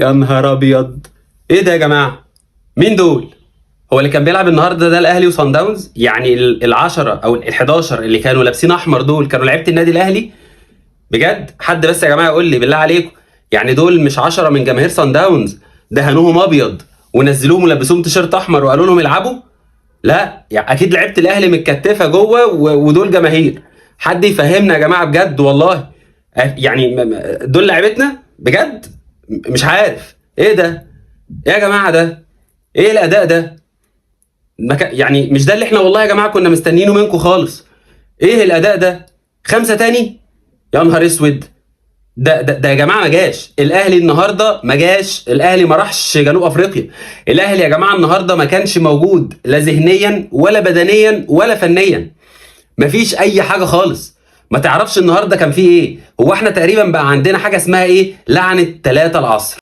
يا نهار ابيض، ايه ده يا جماعه؟ مين دول؟ هو اللي كان بيلعب النهارده ده الاهلي وصن داونز؟ يعني العشرة او ال11 اللي كانوا لابسين احمر دول كانوا لعيبه النادي الاهلي؟ بجد حد بس يا جماعه يقول لي بالله عليكم، يعني دول مش 10 من جماهير صن داونز دهنوهم ابيض ونزلوهم ولبسوهم تيشيرت احمر وقالوا لهم العبوا؟ لا يعني اكيد لعيبه الاهلي متكتفه جوه ودول جماهير. حد يفهمنا يا جماعه بجد والله، يعني دول لعيبتنا بجد؟ مش عارف ايه ده، ايه يا جماعه ده؟ ايه الاداء ده؟ يعني مش ده اللي احنا والله يا جماعه كنا مستنيينه منكم خالص. ايه الاداء ده؟ 5 تاني؟ يا نهار اسود. ده يا جماعه ما جاش الاهلي النهارده، ما جاش الاهلي، ما راحش جنوب افريقيا. الاهلي يا جماعه النهارده ما كانش موجود لا ذهنيا ولا بدنيا ولا فنيا، مفيش اي حاجه خالص. ما تعرفش النهارده كان فيه ايه؟ هو احنا تقريبا بقى عندنا حاجه اسمها ايه؟ لعنه 3 العصر.